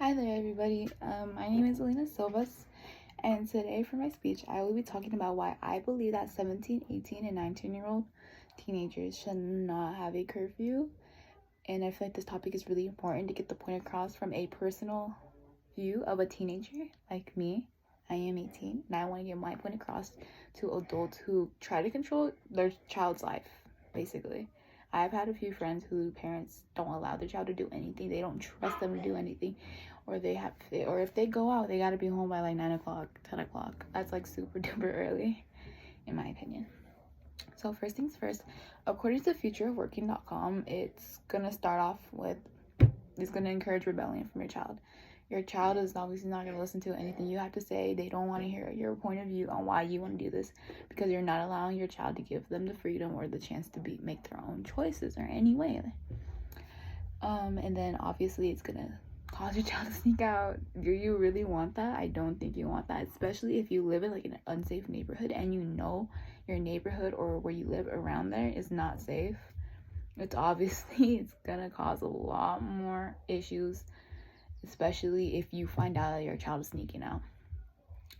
Hi there, everybody. My name is Elena Silvas, and today for my speech, I will be talking about why I believe that 17, 18, and 19-year-old teenagers should not have a curfew. And I feel like this topic is really important to get the point across from a personal view of a teenager like me. I am 18, and I want to get my point across to adults who try to control their child's life, basically. I've had a few friends whose parents don't allow their child to do anything. They don't trust them to do anything, or if they go out, they gotta be home by like 9 o'clock, 10 o'clock. That's like super duper early, in my opinion. So first things first, according to futureofworking.com, it's gonna encourage rebellion from your child. Your child is obviously not going to listen to anything you have to say. They don't want to hear your point of view on why you want to do this, because you're not allowing your child to give them the freedom or the chance to make their own choices or any way. And then obviously it's going to cause your child to sneak out. Do you really want that? I don't think you want that, especially if you live in like an unsafe neighborhood and you know your neighborhood or where you live around there is not safe. It's gonna cause a lot more issues, especially if you find out that your child is sneaking out.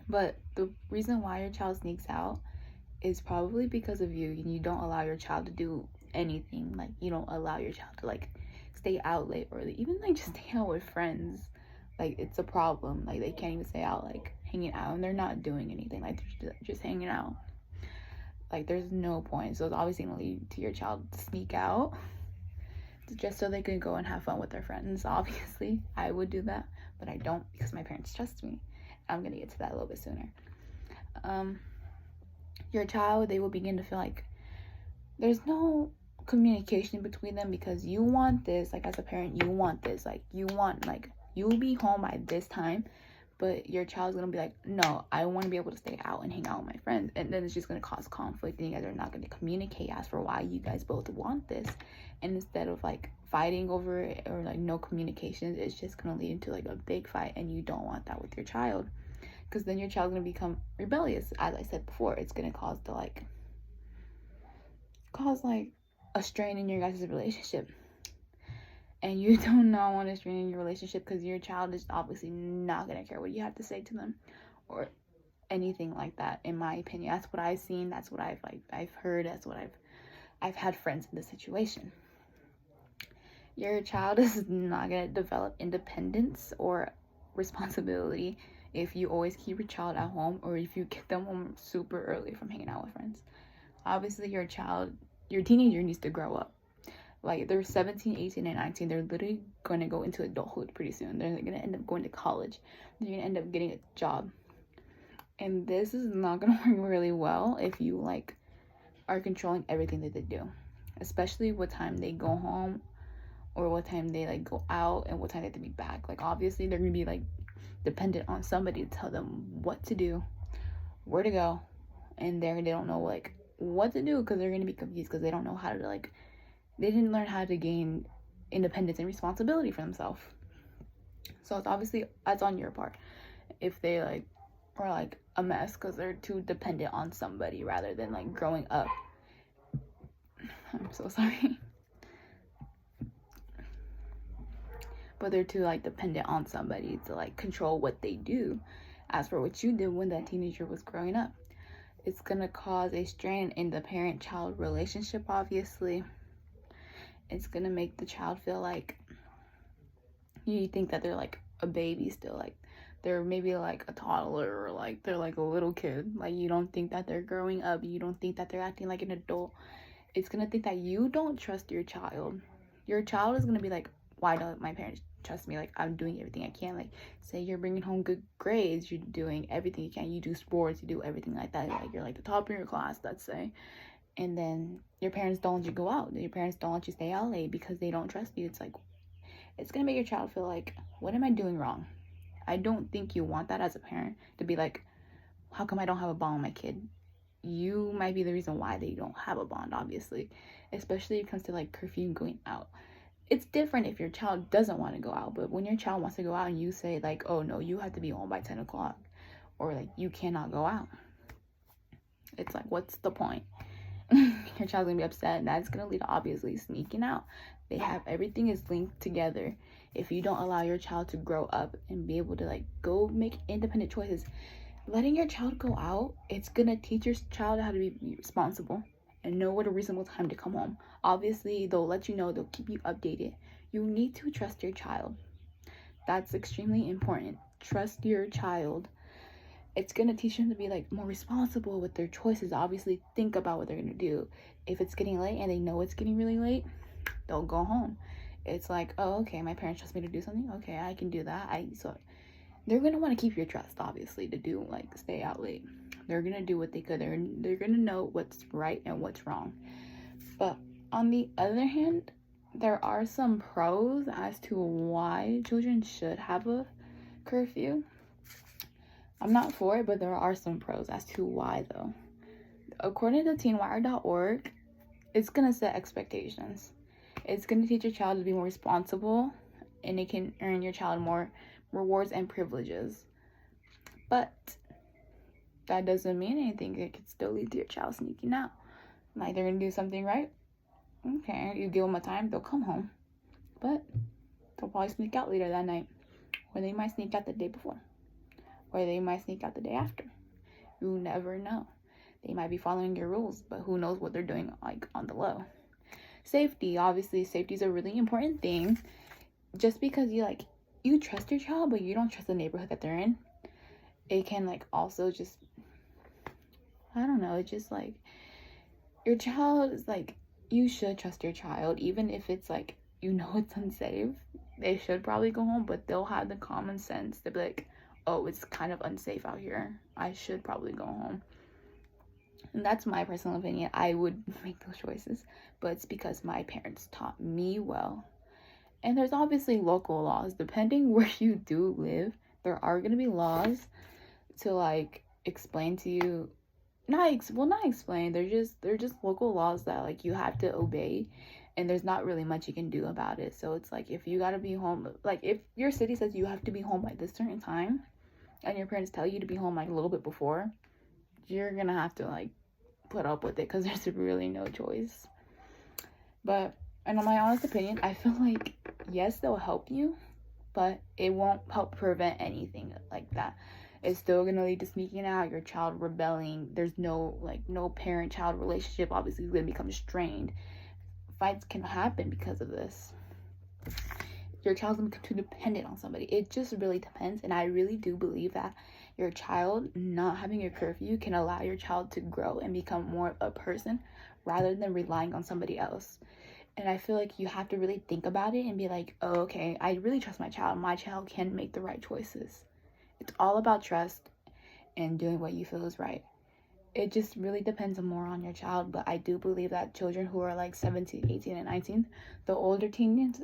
But the reason why your child sneaks out is probably because of you, and you don't allow your child to do anything. Like, you don't allow your child to like stay out late, or even like just stay out with friends. Like, it's a problem. Like, they can't even stay out like hanging out, and they're not doing anything. Like, they're just hanging out. Like, there's no point. So it's obviously gonna lead to your child to sneak out just so they can go and have fun with their friends. Obviously, I would do that, but I don't, because my parents trust me. I'm gonna get to that a little bit sooner. Your child, they will begin to feel like there's no communication between them, because you want this, like as a parent, you want this, like you want, like, you'll be home by this time, but your child's gonna be like, no, I want to be able to stay out and hang out with my friends. And then it's just gonna cause conflict, and you guys are not gonna communicate as for why you guys both want this. And instead of like fighting over it or like no communication, it's just gonna lead into like a big fight, and you don't want that with your child, because then your child's gonna become rebellious. As I said before, it's gonna cause a strain in your guys' relationship. And you do not want to strain in your relationship, because your child is obviously not going to care what you have to say to them or anything like that, in my opinion. That's what I've seen. That's what I've heard. That's what I've had friends in this situation. Your child is not going to develop independence or responsibility if you always keep your child at home, or if you get them home super early from hanging out with friends. Obviously, your teenager needs to grow up. Like, they're 17, 18, and 19. They're literally going to go into adulthood pretty soon. They're going to end up going to college. They're going to end up getting a job. And this is not going to work really well if you, like, are controlling everything that they do. Especially what time they go home, or what time they, like, go out, and what time they have to be back. Like, obviously, they're going to be, like, dependent on somebody to tell them what to do, where to go. And they don't know, like, what to do, because they're going to be confused, because they don't know how to, like, they didn't learn how to gain independence and responsibility for themselves. So that's on your part if they like are like a mess because they're too dependent on somebody rather than like growing up. I'm so sorry. But they're too like dependent on somebody to like control what they do, as for what you did when that teenager was growing up. It's gonna cause a strain in the parent-child relationship, obviously. It's gonna make the child feel like you think that they're like a baby still, like they're maybe like a toddler, or like they're like a little kid. Like, you don't think that they're growing up. You don't think that they're acting like an adult. It's gonna think that you don't trust your child. Your child is gonna be like, why don't my parents trust me? Like, I'm doing everything I can. Like, say you're bringing home good grades, you're doing everything you can, you do sports, you do everything like that, like you're like the top of your class, let's say. And then your parents don't let you go out. Your parents don't let you stay out late because they don't trust you. It's like, it's gonna make your child feel like, what am I doing wrong? I don't think you want that as a parent, to be like, how come I don't have a bond with my kid? You might be the reason why they don't have a bond, obviously. Especially when it comes to like curfew and going out. It's different if your child doesn't want to go out, but when your child wants to go out and you say like, oh no, you have to be home by 10 o'clock, or like you cannot go out, it's like, what's the point? Your child's gonna be upset, and that's gonna lead to obviously sneaking out. Everything is linked together. if you don't allow your child to grow up and be able to like go make independent choices, letting your child go out, it's gonna teach your child how to be responsible and know what a reasonable time to come home. Obviously, they'll let you know, they'll keep you updated. You need to trust your child. That's extremely important. Trust your child. It's gonna teach them to be like more responsible with their choices. Obviously, think about what they're gonna do. If it's getting late and they know it's getting really late, they'll go home. It's like, oh, okay, my parents trust me to do something. Okay, I can do that. So they're gonna want to keep your trust, obviously, to do like stay out late. They're gonna do what they could. They're gonna know what's right and what's wrong. But on the other hand, there are some pros as to why children should have a curfew. I'm not for it, but there are some pros as to why though. According to teenwire.org, it's gonna set expectations. It's gonna teach your child to be more responsible, and it can earn your child more rewards and privileges. But that doesn't mean anything. It could still lead to your child sneaking out. Like they're gonna do something right. Okay, you give them a time, they'll come home. But they'll probably sneak out later that night. Or they might sneak out the day before. Or they might sneak out the day after. You never know. They might be following your rules, but who knows what they're doing like on the low. Safety, obviously, safety is a really important thing. Just because you trust your child, but you don't trust the neighborhood that they're in, it can like also just, I don't know, it's just like your child is like, you should trust your child, even if it's like, you know, it's unsafe. They should probably go home, but they'll have the common sense to be like, oh, it's kind of unsafe out here. I should probably go home. And that's my personal opinion. I would make those choices, but it's because my parents taught me well. And there's obviously local laws. Depending where you do live, there are going to be laws to like explain to you. Not explain. They're just local laws that like you have to obey, and there's not really much you can do about it. So it's like if you got to be home, like if your city says you have to be home by this certain time, and your parents tell you to be home like a little bit before, you're going to have to like put up with it because there's really no choice. But and in my honest opinion, I feel like yes, they'll help you, but it won't help prevent anything like that. It's still gonna lead to sneaking out, your child rebelling. There's no parent-child relationship obviously is gonna become strained. Fights can happen because of this. Your child's gonna become too dependent on somebody. It just really depends, and I really do believe that your child not having a curfew can allow your child to grow and become more of a person rather than relying on somebody else. And I feel like you have to really think about it and be like, oh, okay, I really trust my child. My child can make the right choices. It's all about trust and doing what you feel is right. It just really depends more on your child, but I do believe that children who are like 17, 18, and 19, the older teens,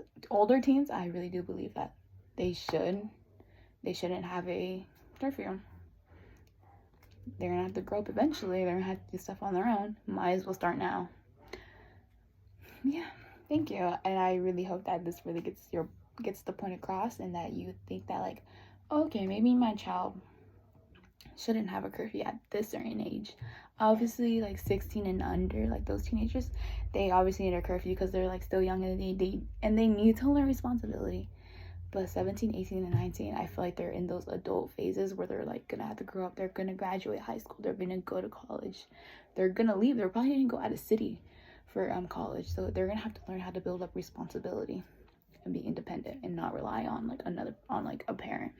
I really do believe that they shouldn't have a curfew. They're gonna have to grow up eventually. They're gonna have to do stuff on their own. Might as well start now. Yeah, thank you. And I really hope that this really gets the point across, and that you think that like, okay, maybe my child shouldn't have a curfew at this certain age. Obviously, like 16 and under, like those teenagers, they obviously need a curfew because they're like still young, and they need to learn responsibility. But 17, 18, and 19, I feel like they're in those adult phases where they're like gonna have to grow up. They're gonna graduate high school. They're gonna go to college. They're gonna leave. They're probably gonna go out of city for college. So they're gonna have to learn how to build up responsibility and be independent and not rely on a parent.